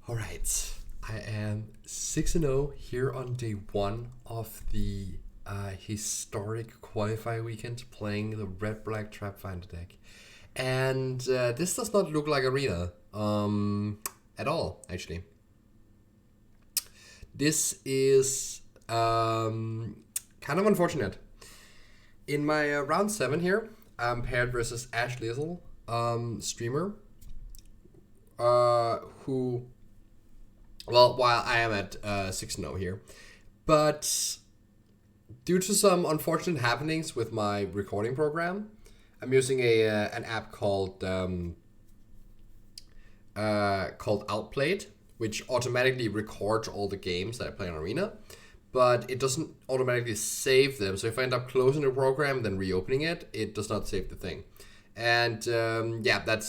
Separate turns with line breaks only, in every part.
All right, I am 6-0 here on day one of the historic qualifier weekend playing the red-black Trapfinder deck. And this does not look like Arena at all, actually. This is kind of unfortunate. In my round 7 here, I'm paired versus Ashlizzlle, streamer, who... Well, while I am at 6-0 here. But due to some unfortunate happenings with my recording program, I'm using an app called Outplayed, which automatically records all the games that I play on Arena, but it doesn't automatically save them. So if I end up closing the program and then reopening it, it does not save the thing. And yeah, that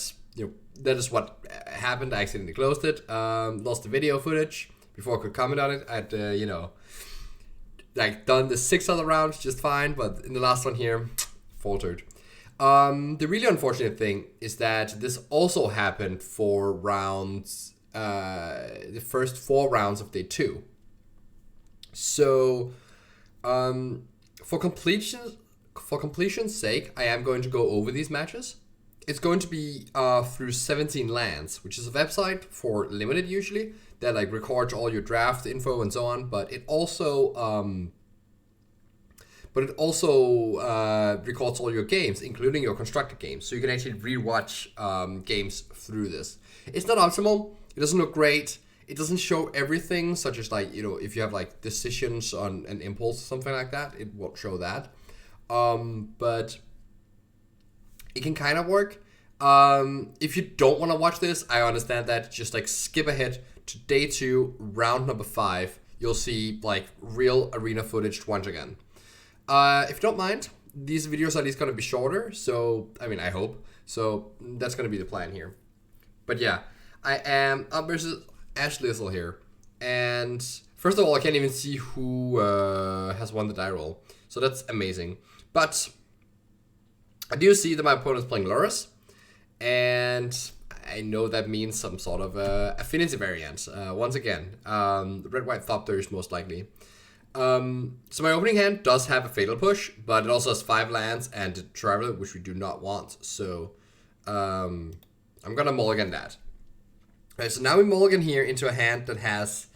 is what happened. I accidentally closed it, lost the video footage before I could comment on it. I'd, done the 6 other rounds just fine, but in the last one here, faltered. The really unfortunate thing is that this also happened for rounds, the first 4 rounds of day 2. So, for completion's sake, I am going to go over these matches. It's going to be through 17 Lands, which is a website for limited usually that records all your draft info and so on. But it also records all your games, including your constructed games. So you can actually rewatch games through this. It's not optimal. It doesn't look great. It doesn't show everything, such as if you have decisions on an impulse or something like that, it won't show that. But it can kind of work. If you don't want to watch this, I understand that. Just skip ahead to day 2, round number 5. You'll see real arena footage once again. If you don't mind, these videos are at least going to be shorter. So, I hope. So that's going to be the plan here. But yeah, I am up versus Ashlizzlle here. And first of all, I can't even see who has won the die roll. So that's amazing. But I do see that my opponent's playing Loris, and I know that means some sort of affinity variant. Once again, red-white Thopters most likely. So my opening hand does have a Fatal Push, but it also has 5 lands and a Traveler, which we do not want. So I'm going to mulligan that. Alright, so now we mulligan here into a hand that has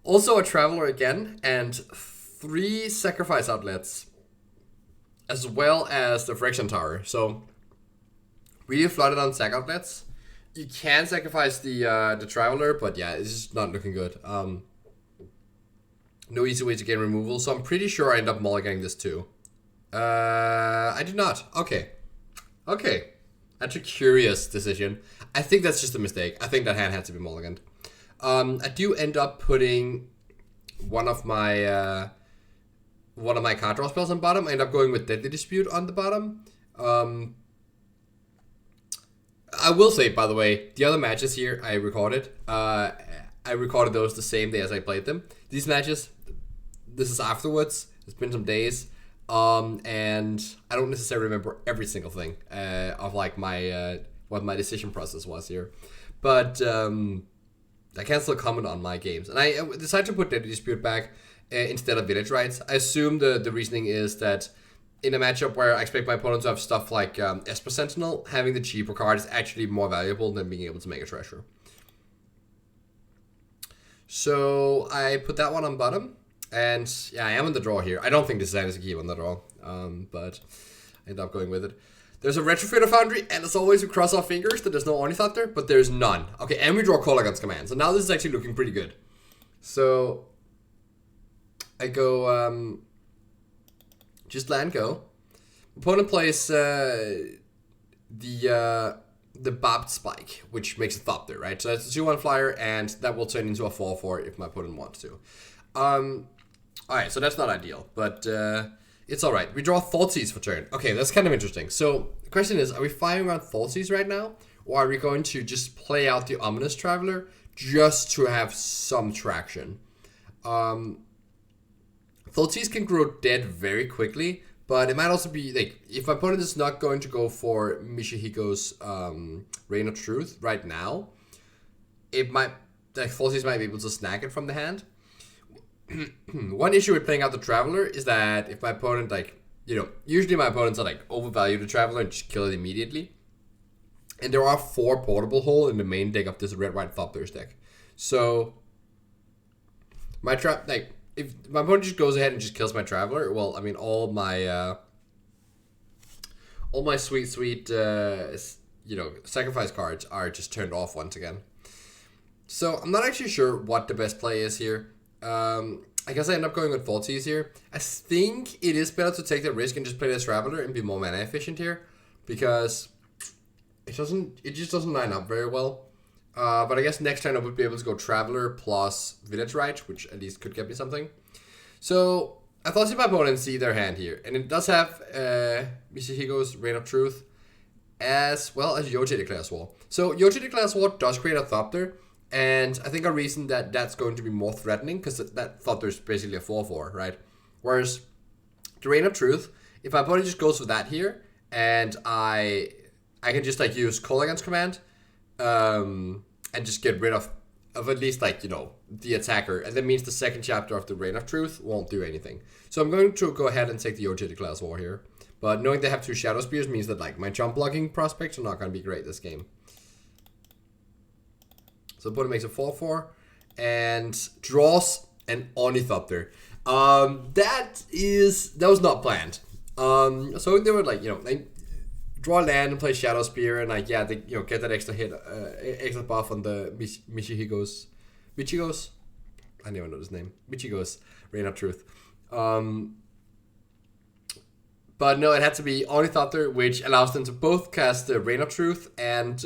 also a Traveler again, and 3 Sacrifice Outlets, as well as the Friction Tower. So really flooded on sack outlets. You can sacrifice the Traveler, but yeah, it's just not looking good. No easy way to get removal, so I'm pretty sure I end up mulliganing this too. I did not. Okay. That's a curious decision. I think that's just a mistake. I think that hand had to be mulliganed. I do end up putting one of my card draw spells on bottom. I end up going with Deadly Dispute on the bottom. I will say, by the way, the other matches here I recorded. I recorded those the same day as I played them. These matches, this is afterwards. It's been some days. And I don't necessarily remember every single thing of my what my decision process was here. But I can still comment on my games. And I decided to put Deadly Dispute back instead of Village Rights. I assume the reasoning is that in a matchup where I expect my opponent to have stuff like Esper Sentinel, having the cheaper card is actually more valuable than being able to make a treasure. So I put that one on bottom, and yeah, I am in the draw here. I don't think this is a key on the draw, but I end up going with it. There's a Retrofitter Foundry, and as always, we cross our fingers that there's no Ornithopter, but there's none. Okay, and we draw Kolaghan's Command, so now this is actually looking pretty good. So I go, just land go. Opponent plays the Barbed Spike, which makes a Thopter, right? So that's a 2-1 flyer, and that will turn into a 4-4 if my opponent wants to. Alright, so that's not ideal, but it's alright. We draw Thoughtsies for turn. Okay, that's kind of interesting. So the question is, are we firing around Thoughtsies right now? Or are we going to just play out the Ominous Traveler just to have some traction? Thoughtsies can grow dead very quickly, but it might also be, if my opponent is not going to go for Michihiko's Reign of Truth right now, it might the Thopters might be able to snag it from the hand. One issue with playing out the Traveler is that if my opponent, like, you know, usually my opponents are like overvalue the Traveler and just kill it immediately. And there are 4 portable hole in the main deck of this red-white Thopters deck. So my if my opponent just goes ahead and just kills my Traveler, well, I mean, all my sweet, you know, sacrifice cards are just turned off once again. So I'm not actually sure what the best play is here. I guess I end up going with Thopters here. I think it is better to take the risk and just play the Traveler and be more mana efficient here, because it just doesn't line up very well. But I guess next turn I would be able to go Traveler plus Village Right, which at least could get me something. So I thought see my opponent see their hand here, and it does have Michihigo's Reign of Truth as well as Yoji Declares War. So Yoji Declares War does create a Thopter, and I think a reason that that's going to be more threatening, because that Thopter is basically a 4/4, right? Whereas the Reign of Truth, if my opponent just goes for that here, and I can just like use Kolaghan's command, and just get rid of at least, like, you know, the attacker, and that means the second chapter of the Reign of Truth won't do anything. So I'm going to go ahead and take the Yoji Declares War here. But knowing they have 2 Shadow Spears means that, like, my jump blocking prospects are not going to be great this game. So opponent makes a 4/4 and draws an Ornithopter. That was not planned. So they were like, you know, they draw land and play Shadow Spear, and like, yeah, they, you know, get that extra hit, extra buff on the Michihigo's, I never know his name, Michihigo's Reign of Truth. But no, it had to be Ornithopter, which allows them to both cast the Reign of Truth and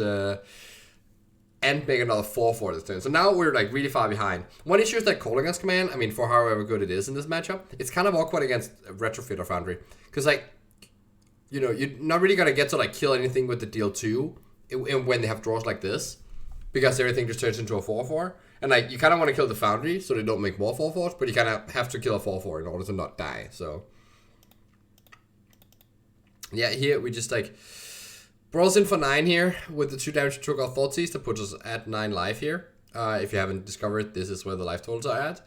make another 4/4 this turn. So now we're like really far behind. One issue is that Kolaghan's command, I mean, for however good it is in this matchup, it's kind of awkward against Retrofit or Foundry. Because, like, you know, you're not really going to get to, like, kill anything with the deal 2 when they have draws like this, because everything just turns into a 4/4. And, like, you kind of want to kill the Foundry so they don't make more 4/4s, but you kind of have to kill a 4/4 in order to not die. So yeah, here we just, like, brawls in for 9 here with the 2 damage to took off Thopters that puts us at 9 life here. If you haven't discovered, this is where the life totals are at.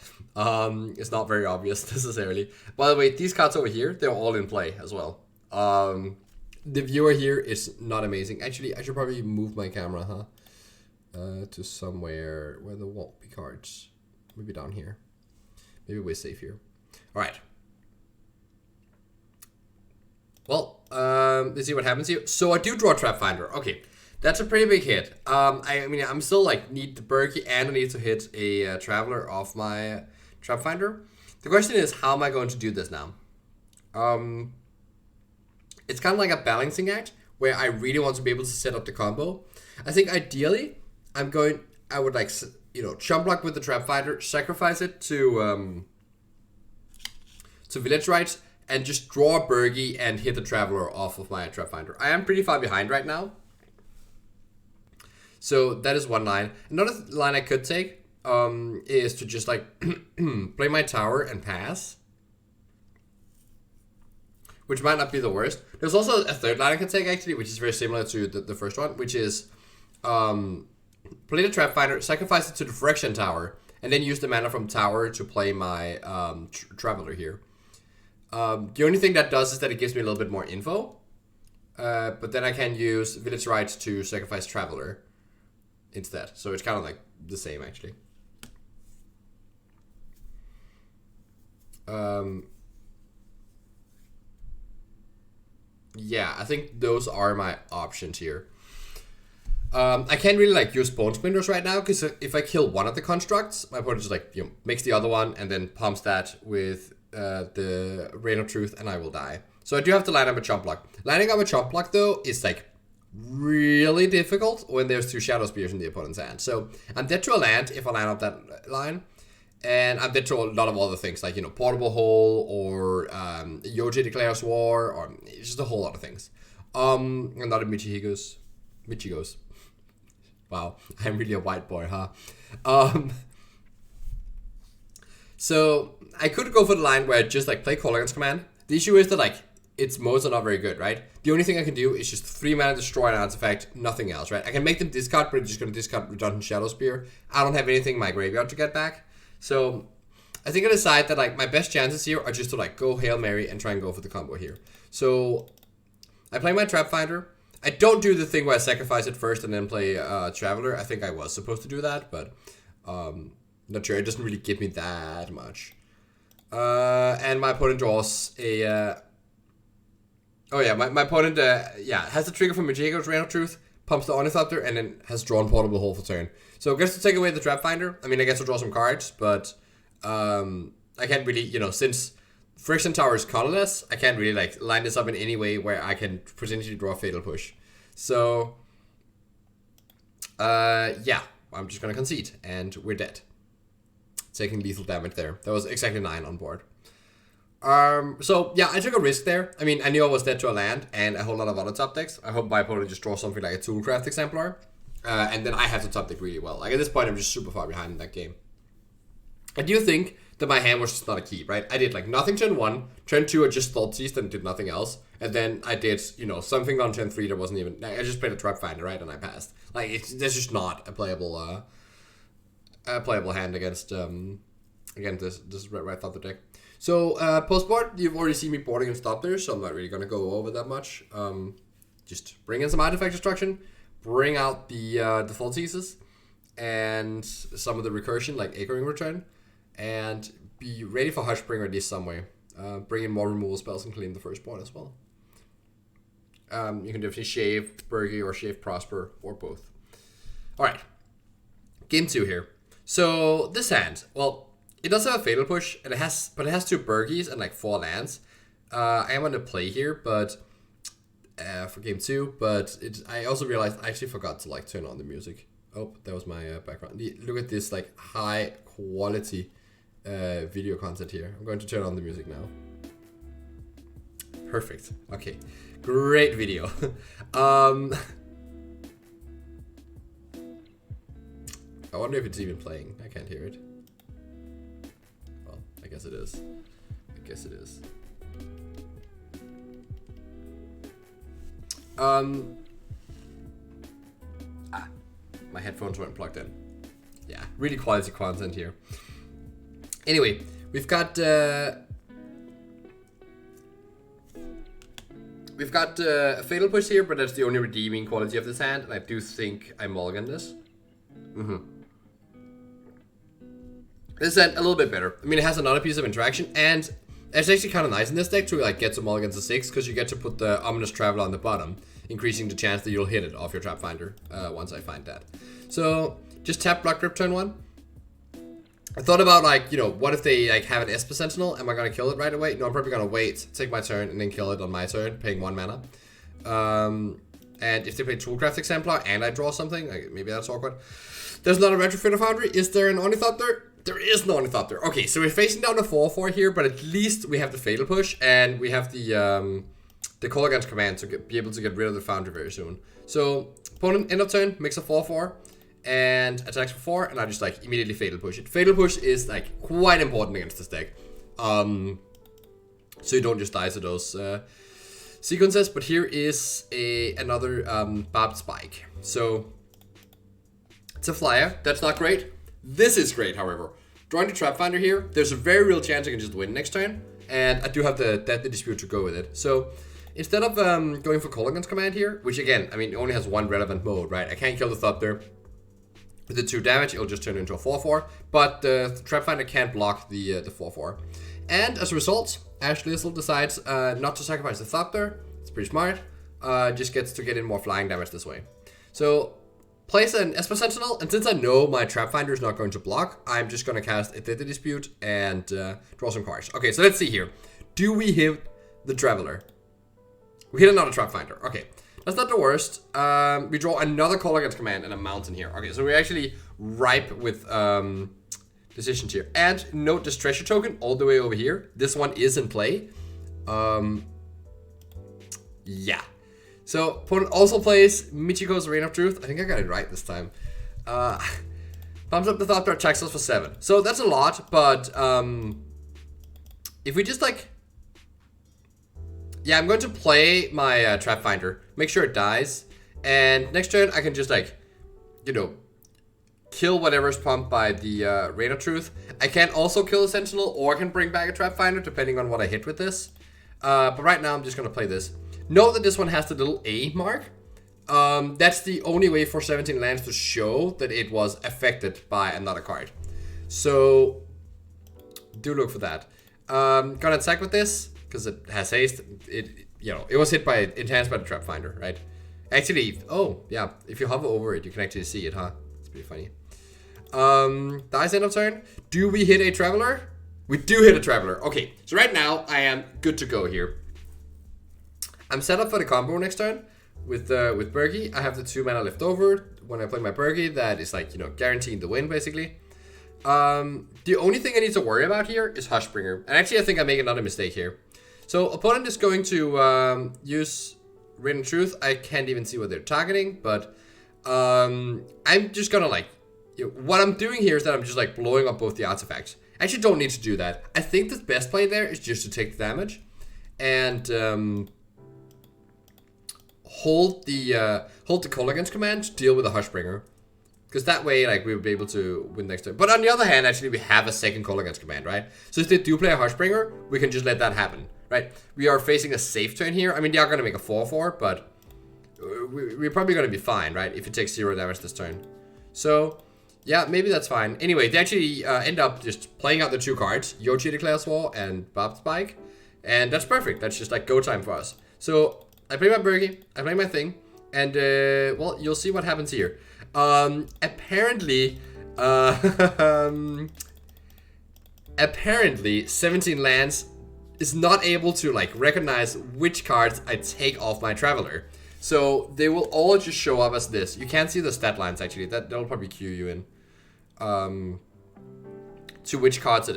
It's not very obvious necessarily. By the way, these cards over here, they're all in play as well. The viewer here is not amazing. Actually, I should probably move my camera, to somewhere where there won't be cards. Maybe down here. Maybe we're safe here. All right. Well, let's see what happens here. So I do draw Trapfinder. Okay, that's a pretty big hit. I mean, I'm still like need the Berkey, and I need to hit a Traveler off my Trapfinder. The question is, how am I going to do this now? It's kind of like a balancing act where I really want to be able to set up the combo. I think ideally, I would like, you know, chump block with the Trapfinder, sacrifice it to Village Rights, and just draw a Berkey and hit the Traveler off of my Trapfinder. I am pretty far behind right now. So that is one line. Another line I could take is to just like play my tower and pass, which might not be the worst. There's also a third line I can take actually, which is very similar to the first one, which is play the Trapfinder, sacrifice it to the Friction Tower, and then use the mana from Tower to play my Traveler here. The only thing that does is that it gives me a little bit more info, but then I can use Village Rights to sacrifice Traveler instead. So it's kind of like the same actually. Yeah, I think those are my options here. I can't really like use Bone Splinters right now, because if I kill one of the constructs, my opponent just like, you know, makes the other one and then pumps that with the Reign of Truth, and I will die. So I do have to line up a chump block. Lining up a chump block though is like really difficult when there's 2 Shadow Spears in the opponent's hand. So I'm dead to a land if I line up that line, and I'm dead to a lot of other things like, you know, Portable Hole or Yoji Declares War, or just a whole lot of things. Another Michihigo's. Wow, I'm really a white boy, huh? So I could go for the line where I just like play Kolaghan's command. The issue is that like its modes are not very good, right? The only thing I can do is just 3 mana destroy an artifact, nothing else, right? I can make them discard, but it's just going to discard Redundant Shadow Spear. I don't have anything in my graveyard to get back. So I think I decide that like my best chances here are just to like go Hail Mary and try and go for the combo here. So I play my Trapfinder. I don't do the thing where I sacrifice it first and then play Traveler. I think I was supposed to do that, but not sure. It doesn't really give me that much. And my opponent draws a... oh yeah, my opponent has the trigger from Mageko's Reign of Truth, pumps the Ornithopter, and then has drawn Portable Hole for turn. So gets to take away the Trapfinder. I mean, I guess to draw some cards, but I can't really, since Friction Tower is colorless, I can't really like line this up in any way where I can potentially draw Fatal Push. So I'm just gonna concede, and we're dead. Taking lethal damage there. That was exactly 9 on board. So yeah, I took a risk there. I mean, I knew I was dead to a land and a whole lot of other top decks. I hope my opponent just draws something like a Toolcraft Exemplar. And then I have to top deck really well. Like at this point, I'm just super far behind in that game. I do think that my hand was just not a keep, right? I did like nothing turn 1, turn 2 I just Thoughtseize and did nothing else. And then I did, something on turn 3 that wasn't even, I just played a Trapfinder, right? And I passed. Like, that's just not a playable hand against this red Thopter deck. So, post-board, you've already seen me boarding in Thopters, so I'm not really going to go over that much. Just bring in some artifact destruction, bring out the Thoughtseizes, and some of the recursion, like Echoing Return, and be ready for Hushbringer at least some way. Bring in more removal spells and claim the first board as well. You can definitely Shave Burgie or Shave Prosper, or both. Alright, game 2 here. So, this hand, well, it does have a Fatal Push, and it has 2 Burgies and like 4 lands. I am on the play here, but for game 2, but I also realized I actually forgot to like turn on the music. Oh, that was my background. Look at this like high quality video content here. I'm going to turn on the music now. Perfect. Okay, great video. I wonder if it's even playing. I can't hear it. Well, I guess it is. My headphones weren't plugged in. Yeah, really quality content here. Anyway, we've got a Fatal Push here, but that's the only redeeming quality of this hand, and I do think I mulligan this. This hand a little bit better. I mean, it has another piece of interaction, and it's actually kind of nice in this deck to like get some mulligans to 6, because you get to put the Ominous Traveler on the bottom, increasing the chance that you'll hit it off your Trapfinder once I find that. So just tap Block Grip turn 1. I thought about like, what if they like have an Esper Sentinel? Am I gonna kill it right away? No, I'm probably gonna wait, take my turn, and then kill it on my turn, paying 1 mana. And if they play Toolcraft Exemplar and I draw something, like, maybe that's awkward. There's not a Retrofitter Foundry. Is there an Ornithopter? There is no Ornithopter. Okay, so we're facing down a 4/4 here, but at least we have the Fatal Push, and we have the Call Against Command to be able to get rid of the Foundry very soon. So, opponent, end of turn, makes a 4/4, and attacks for 4, and I just like immediately Fatal Push it. Fatal Push is like quite important against this deck. So you don't just die to those sequences, but here is another Barbed Spike. So, it's a flyer, that's not great. This is great, however. Drawing the Trapfinder here, there's a very real chance I can just win next turn, and I do have the Deadly Dispute to go with it. So, instead of going for Call Against Command here, which again, I mean, it only has 1 relevant mode, right? I can't kill the Thopter. With the 2 damage, it'll just turn into a 4/4, but the Trapfinder can't block the 4/4. And as a result, Ashlizzle decides not to sacrifice the Thopter. It's pretty smart. Just gets to get in more flying damage this way. So, place an Esper Sentinel, and since I know my Trapfinder is not going to block, I'm just going to cast a Deadly Dispute and draw some cards. Okay, so let's see here. Do we hit the Traveler? We hit another Trapfinder. Okay, that's not the worst. We draw another Call Against Command and a Mountain here. Okay, so we're actually ripe with decisions here. And note this treasure token all the way over here. This one is in play. Yeah. So, opponent also plays Michiko's Reign of Truth. I think I got it right this time. Bumps up the Thopter, attacks us for 7. So, that's a lot, but if we just like yeah, I'm going to play my Trapfinder. Make sure it dies. And next turn, I can just, like, you know, kill whatever's pumped by the Rain of Truth. I can also kill a Sentinel, or I can bring back a Trapfinder, depending on what I hit with this. But right now, I'm just going to play this. Note that this one has the little A mark. That's the only way for 17 lands to show that it was affected by another card. So, do look for that. Gonna attack with this, because it has haste. It was hit by, enhanced by the Trapfinder, right? Actually, oh, yeah, if you hover over it, you can actually see it, huh? It's pretty funny. Dice end of turn. Do we hit a Traveler? We do hit a Traveler. Okay, so right now, I am good to go here. I'm set up for the combo next turn with Berkey. I have the 2 mana left over. When I play my Berkey, that is like, guaranteeing the win, basically. The only thing I need to worry about here is Hushbringer. And actually, I think I make another mistake here. So, opponent is going to use Rain of Truth. I can't even see what they're targeting, but I'm just gonna what I'm doing here is that I'm just like blowing up both the artifacts. I actually don't need to do that. I think the best play there is just to take the damage and hold the Call Against command to deal with the Hushbringer. Because that way, like, we'll be able to win next turn. But on the other hand, actually, we have a second Call Against command, right? So if they do play a Hushbringer, we can just let that happen, right? We are facing a safe turn here. I mean, they are going to make a 4/4, but we're probably going to be fine, right? If it takes 0 damage this turn. So, yeah, maybe that's fine. Anyway, they actually end up just playing out the 2 cards. Yoshi Declares War and Barbed Spike. And that's perfect. That's just, like, go time for us. So, I play my Berkey. I play my thing. And, well, you'll see what happens here. Apparently, 17 lands is not able to, like, recognize which cards I take off my Traveler. So they will all just show up as this. You can't see the stat lines, actually. That'll probably cue you in to which cards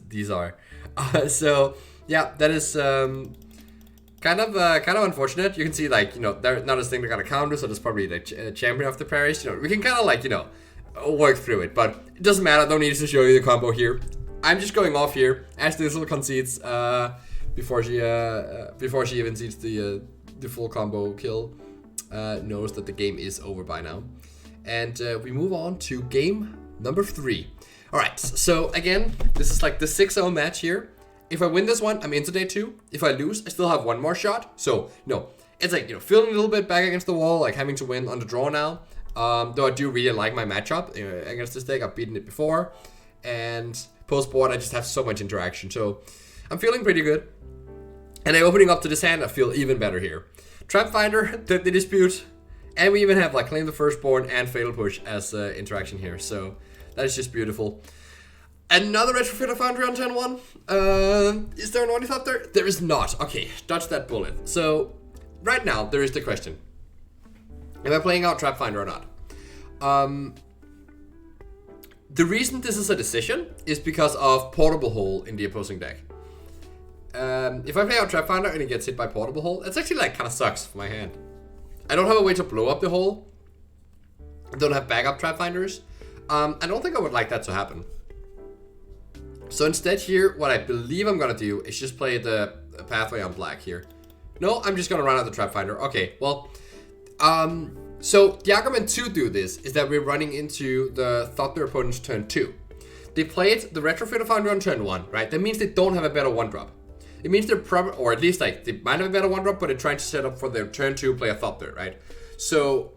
these are. So yeah, that is kind of unfortunate. You can see, like, they're not a thing they're gonna counter, so there's probably the champion of the parish. We can kind of, like, work through it, but it doesn't matter. I don't need to show you the combo here. I'm just going off here. Ashlizzlle concedes before she even sees the full combo kill. Knows that the game is over by now, and we move on to game number 3. All right. So again, this is like the 6-0 match here. If I win this one, I'm into day 2. If I lose, I still have 1 more shot. So, no, it's like, feeling a little bit back against the wall, like having to win on the draw now. Though I do really like my matchup against this deck. I've beaten it before. And post-board, I just have so much interaction. So, I'm feeling pretty good. And then opening up to this hand, I feel even better here. Trapfinder, the dispute. And we even have, like, Claim the Firstborn and Fatal Push as interaction here. So, that is just beautiful. Another Retrofitter Foundry on turn 1. Is there an Ornithopter? There is not. Okay, dodge that bullet. So, right now, there is the question. Am I playing out Trapfinder or not? The reason this is a decision is because of Portable Hole in the opposing deck. If I play out Trapfinder and it gets hit by Portable Hole, that's actually, like, kind of sucks for my hand. I don't have a way to blow up the hole. I don't have backup Trapfinders. I don't think I would like that to happen. So instead here, what I believe I'm going to do is just play the pathway on black here. No, I'm just going to run out the Trapfinder. Okay, well, so the argument to do this is that we're running into the Thopter opponent's turn 2. They played the Retrofitter Foundry on turn 1, right? That means they don't have a better 1-drop. It means they're probably, or at least, like, they might have a better 1-drop, but they're trying to set up for their turn 2 play a Thopter, right? So,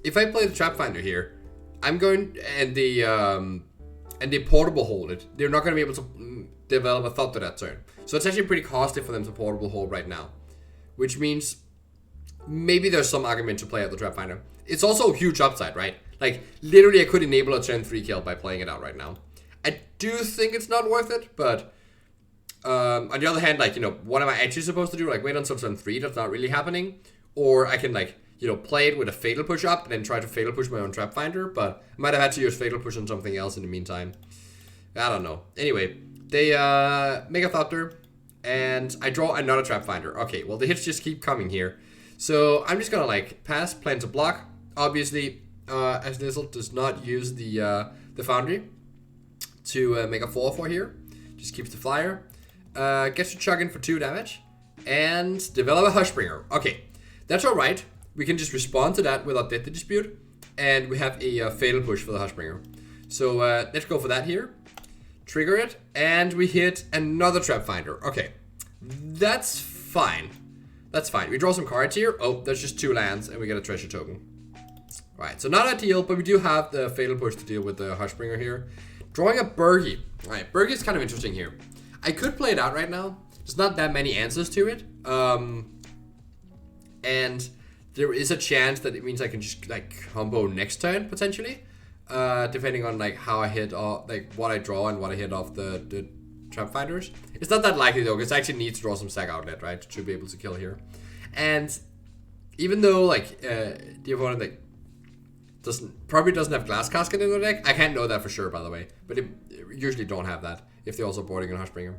if I play the Trapfinder here, I'm going, and they Portable Hold it, they're not going to be able to develop a Thopter that turn. So it's actually pretty costly for them to Portable Hold right now. Which means maybe there's some argument to play out the Trapfinder. It's also a huge upside, right? Like, literally I could enable a turn 3 kill by playing it out right now. I do think it's not worth it, but on the other hand, like, what am I actually supposed to do? Like, wait until turn 3, that's not really happening. Or I can, like, play it with a Fatal Push up and then try to Fatal Push my own Trapfinder, but I might have had to use Fatal Push on something else in the meantime. I don't know. Anyway, they make a Thopter, and I draw another Trapfinder. Okay, well, the hits just keep coming here. So I'm just gonna, like, pass, plan to block. Obviously, Ashlizzlle does not use the Foundry to make a 4/4 here. Just keeps the flyer. Gets to chug in for 2 damage. and develop a Hushbringer. Okay, that's all right. We can just respond to that without Deadly Dispute, and we have a fatal push for the Hushbringer. So let's go for that here. Trigger it, and we hit another Trapfinder. Okay, that's fine. That's fine. We draw some cards here. Oh, there's just 2 lands, and we get a treasure token. Alright, so not ideal, but we do have the fatal push to deal with the Hushbringer here. Drawing a Burgie. Alright, Burgie is kind of interesting here. I could play it out right now. There's not that many answers to it. And there is a chance that it means I can just like combo next turn, potentially. Depending on like how I hit, like what I draw and what I hit off the Trapfinders. It's not that likely though, because I actually need to draw some sack outlet, right, to be able to kill here. And even though like the opponent like probably doesn't have Glass Casket in their deck. I can't know that for sure, by the way. But it usually don't have that if they're also boarding a Hushbringer.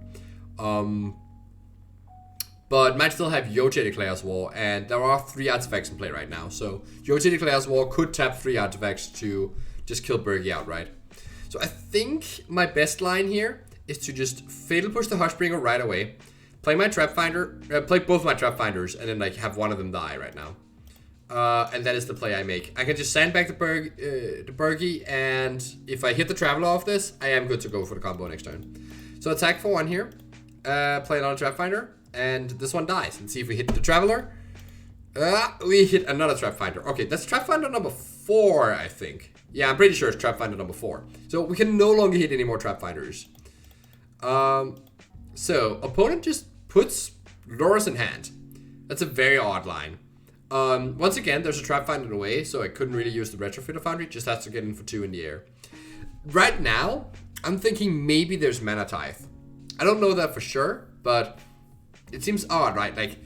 But might still have Yote Declares War, and there are 3 artifacts in play right now. So Yote Declares War could tap 3 artifacts to just kill Burgie outright. So I think my best line here is to just Fatal Push the Hushbringer right away. Play my Trapfinder, play both my Trapfinders, and then like have one of them die right now. And that is the play I make. I can just sandbag the Burgie, and if I hit the Traveler off this, I am good to go for the combo next turn. So attack for 1 here, play another Trapfinder, and this one dies. And see if we hit the Traveler. We hit another Trapfinder. Okay, that's Trapfinder number 4, I think. Yeah, I'm pretty sure it's Trapfinder number 4. So we can no longer hit any more Trapfinders. So opponent just puts Loras in hand. That's a very odd line. Once again, there's a Trapfinder in the way, so I couldn't really use the Retrofitter Foundry. Just has to get in for 2 in the air. Right now, I'm thinking maybe there's Mana Tithe. I don't know that for sure, but it seems odd, right? Like,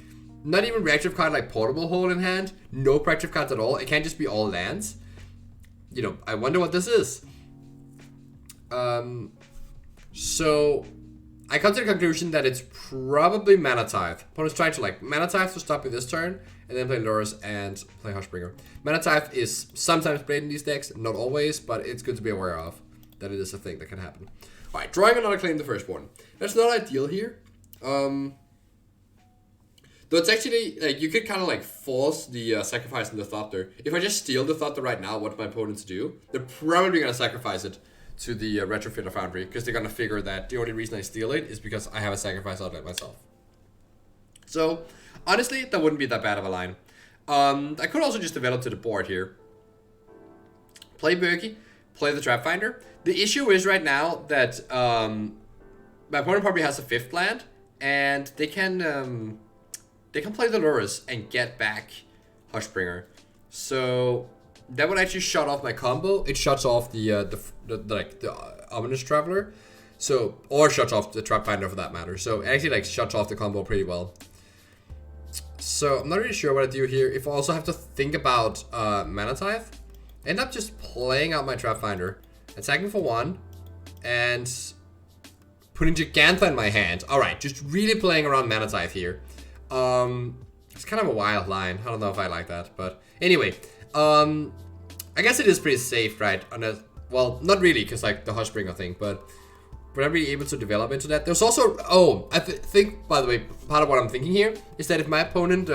not even reactive card like Portable Hole in hand. No reactive cards at all. It can't just be all lands. You know, I wonder what this is. So I come to the conclusion that it's probably Mana Tithe. Opponent's trying to like Mana Tithe to stop me this turn, and then play Loras and play Hushbringer. Mana Tithe is sometimes played in these decks, not always, but it's good to be aware of that it is a thing that can happen. Alright, drawing another Claim the Firstborn. That's not ideal here. Though it's actually, like, you could kind of like force the sacrifice in the Thopter. If I just steal the Thopter right now, what my opponents do, they're probably going to sacrifice it to the Retrofitter Foundry, because they're going to figure that the only reason I steal it is because I have a sacrifice outlet myself. So, honestly, that wouldn't be that bad of a line. I could also just develop to the board here. Play Burgie, play the Trapfinder. The issue is right now that my opponent probably has a 5th land, and they can play the Loras and get back Hushbringer. So that would actually shut off my combo. It shuts off the Ominous Traveler, so, or shuts off the Trapfinder for that matter. So it actually like shuts off the combo pretty well. So I'm not really sure what I do here. If I also have to think about Mana Tithe, end up just playing out my Trapfinder, attacking for 1, and putting Gigantha in my hand. All right, just really playing around Mana Tithe here. It's kind of a wild line. I don't know if I like that, but anyway, I guess it is pretty safe, right? Well, not really, because like the Hushbringer thing, but would I be able to develop into that? There's also, I think, by the way, part of what I'm thinking here is that if my opponent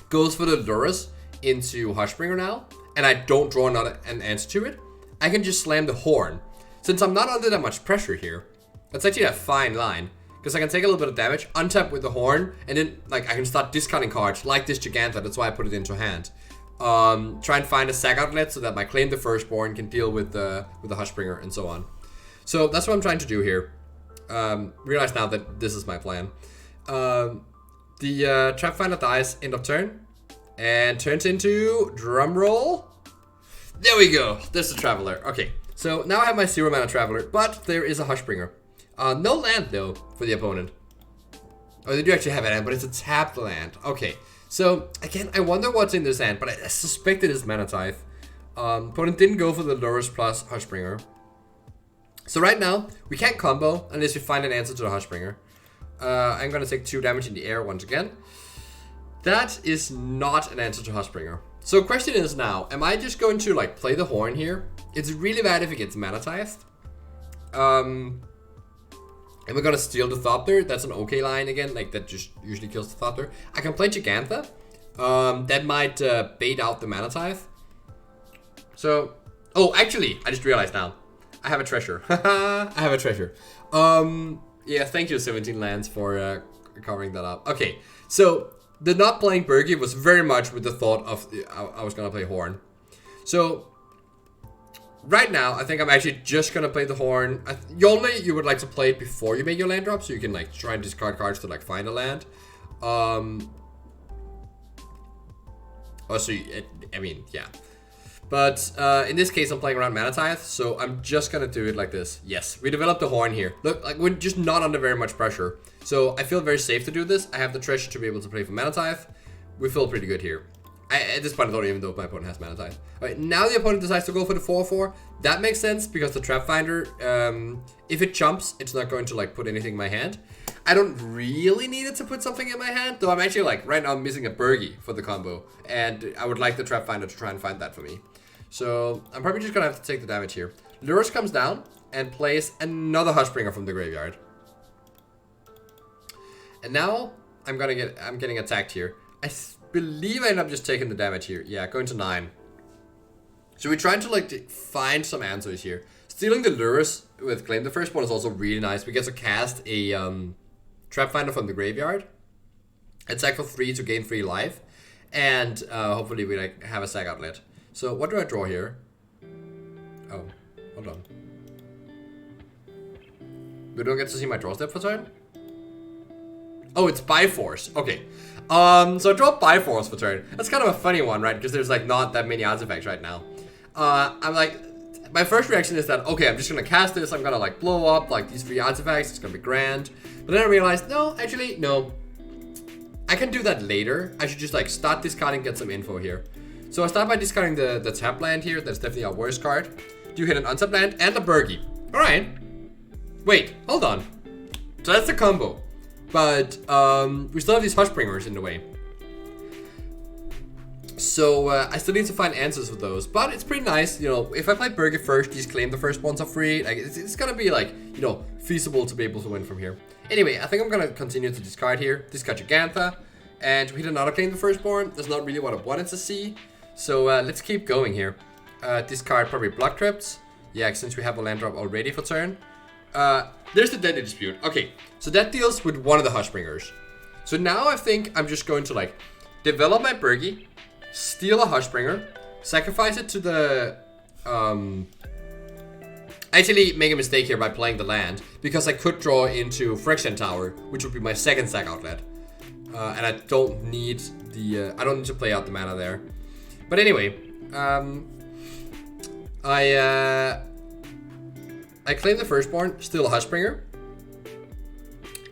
goes for the Loras into Hushbringer now, and I don't draw an answer to it, I can just slam the Horn. Since I'm not under that much pressure here, that's actually a fine line. Because I can take a little bit of damage, untap with the Horn, and then like I can start discarding cards like this Gigantha. That's why I put it into hand. Try and find a sack outlet so that my Claim the Firstborn can deal with the Hushbringer and so on. So that's what I'm trying to do here. Realize now that this is my plan. The Trapfinder dies end of turn and turns into, drumroll. There we go. There's the Traveler. Okay, so now I have my 0 mana Traveler, but there is a Hushbringer. No land though for the opponent. Oh, they do actually have a land, but it's a tapped land. Okay, so again, I wonder what's in this hand, but I suspect it is Mana Tithe. Opponent didn't go for the Loras plus Hushbringer. So right now, we can't combo unless we find an answer to the Hushbringer. I'm gonna take 2 damage in the air once again. That is not an answer to Hushbringer. So question is now, am I just going to like play the Horn here? It's really bad if it gets Mana Tithe. And we're gonna steal the Thopter. That's an okay line again, like that just usually kills the Thopter. I can play Gigantha. That might bait out the Mana Tithe. So, oh, actually, I just realized now. I have a treasure. I have a treasure. Yeah, thank you, 17 Lands, for covering that up. Okay, so the not playing Bergie was very much with the thought of I was gonna play Horn. So right now, I think I'm actually just gonna play the Horn. Only you would like to play it before you make your land drop, so you can like try and discard cards to like find a land. Also, I mean, yeah. But in this case, I'm playing around Mana Tithe, so I'm just gonna do it like this. Yes, we developed the Horn here. Look, like we're just not under very much pressure. So I feel very safe to do this. I have the treasure to be able to play for Mana Tithe. We feel pretty good here. At this point, I don't even know if my opponent has Mana Tithe. Alright, now the opponent decides to go for the 4/4. That makes sense because the Trapfinder, if it jumps, it's not going to like put anything in my hand. I don't really need it to put something in my hand, though I'm actually like, right now I'm missing a Bergie for the combo. And I would like the Trapfinder to try and find that for me. So I'm probably just gonna have to take the damage here. Lurrus comes down and plays another Hushbringer from the graveyard. And now I'm getting attacked here. I believe I end up just taking the damage here. Yeah, going to 9. So we're trying to like find some answers here. Stealing the Lurrus with Claim the Firstborn is also really nice. We get to cast a Trapfinder from the graveyard. Attack for 3 to gain 3 life. And hopefully we like have a sack outlet. So what do I draw here? Oh, hold on. We don't get to see my draw step for turn? Oh, it's Byforce. Okay. So I draw Byforce for turn. That's kind of a funny one, right? Because there's like not that many artifacts right now. I'm like, my first reaction is that, okay, I'm just gonna cast this. I'm gonna like blow up like these 3 artifacts. It's gonna be grand. But then I realized, no, actually, no. I can do that later. I should just like start discarding, get some info here. So I start by discarding the tap land here. That's definitely our worst card. You hit an untap land and a Bergie. Alright. Wait, hold on. So that's the combo. But we still have these Hushbringers in the way. So I still need to find answers for those. But it's pretty nice, you know, if I play Bergie first, these Claim the Firstborns are free. Like it's gonna be like, you know, feasible to be able to win from here. Anyway, I think I'm gonna continue to discard here. Discard Gigantha. And we hit another Claim the Firstborn. That's not really what I wanted to see. So let's keep going here. Discard probably Blood Crypts. Yeah, since we have a land drop already for turn. There's the Deadly Dispute. Okay, so that deals with one of the Hushbringers. So now I think I'm just going to like develop my Bergie, steal a Hushbringer, sacrifice it to the actually make a mistake here by playing the land because I could draw into Friction Tower, which would be my second sack outlet. And I don't need the I don't need to play out the mana there. But anyway, I claim the Firstborn, steal a Hushbringer,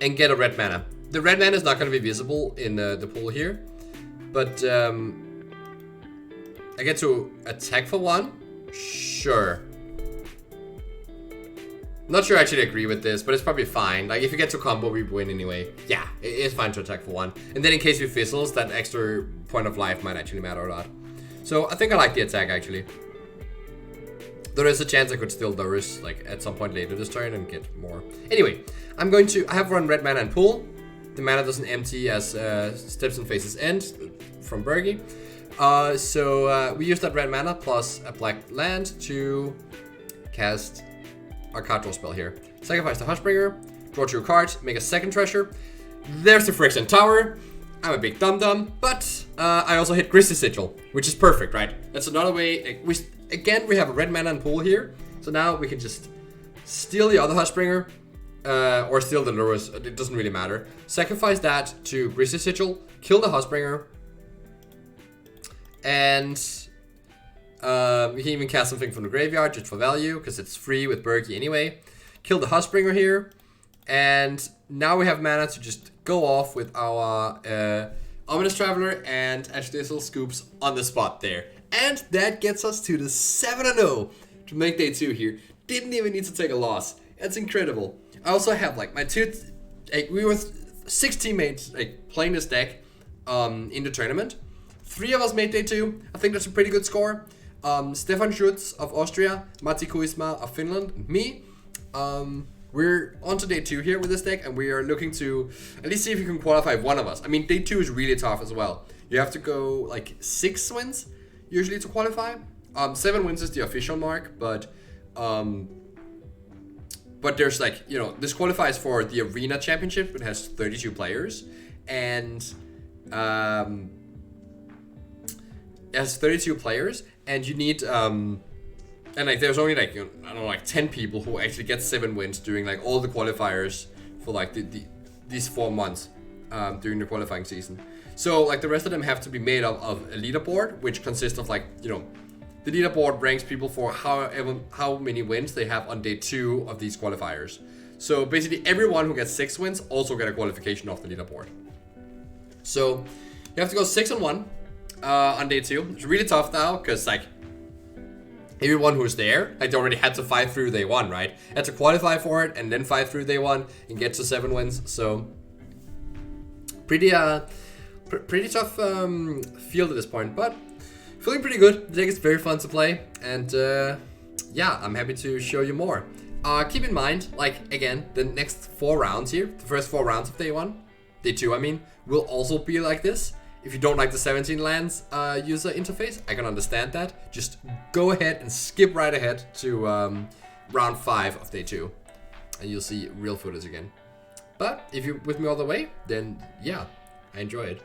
and get a red mana. The red mana is not going to be visible in the pool here, but I get to attack for 1. Sure. Not sure I actually agree with this, but it's probably fine. Like if you get to combo, we win anyway. Yeah, it's fine to attack for 1. And then in case we fizzles, that extra point of life might actually matter a lot. So I think I like the attack actually. There is a chance I could steal Lurrus like at some point later this turn and get more. Anyway, I have run red mana and pool. The mana doesn't empty as steps and phases end from Bergie. So we use that red mana plus a black land to cast our card draw spell here. Sacrifice the Hushbringer, draw 2 cards, make a second treasure. There's the Friction Tower. I'm a big dum-dum, but I also hit Grisly Sigil, which is perfect, right? That's another way. Again, we have a red mana and pool here, so now we can just steal the other Hushbringer, or steal the Lurrus. It doesn't really matter. Sacrifice that to Grisly Sigil, kill the Hushbringer, and we can even cast something from the graveyard just for value, because it's free with Bergie anyway. Kill the Hushbringer here, and now we have mana to just go off with our Ominous Traveler and Ashlizzlle Scoops on the spot there. And that gets us to the 7-0 to make day 2 here. Didn't even need to take a loss. That's incredible. I also have like my we were 6 teammates like playing this deck in the tournament. 3 of us made day 2. I think that's a pretty good score. Stefan Schutz of Austria, Matti Kuisma of Finland, and me. we're on to day 2 here with this deck, and we are looking to at least see if you can qualify one of us. I mean, day 2 is really tough as well. You have to go like 6 wins usually to qualify. 7 wins is the official mark, but there's like, you know, this qualifies for the Arena Championship, which has 32 players, and it has 32 players, and you need and like there's only like, you know, I don't know, like 10 people who actually get 7 wins during like all the qualifiers for like these 4 months during the qualifying season. So like the rest of them have to be made up of a leaderboard, which consists of like, you know, the leaderboard ranks people for how many wins they have on day 2 of these qualifiers. So basically everyone who gets 6 wins also get a qualification off the leaderboard. So you have to go 6-1 on day 2. It's really tough now because like everyone who's there, like they already had to fight through day 1, right? Had to qualify for it and then fight through day 1 and get to 7 wins. So pretty tough field at this point, but feeling pretty good. The deck is very fun to play, and yeah, I'm happy to show you more. Keep in mind, like again, the next 4 rounds here, the first 4 rounds of day 2, I mean, will also be like this. If you don't like the 17 lands user interface, I can understand that. Just go ahead and skip right ahead to round 5 of day 2, and you'll see real footage again. But if you're with me all the way, then yeah, I enjoy it.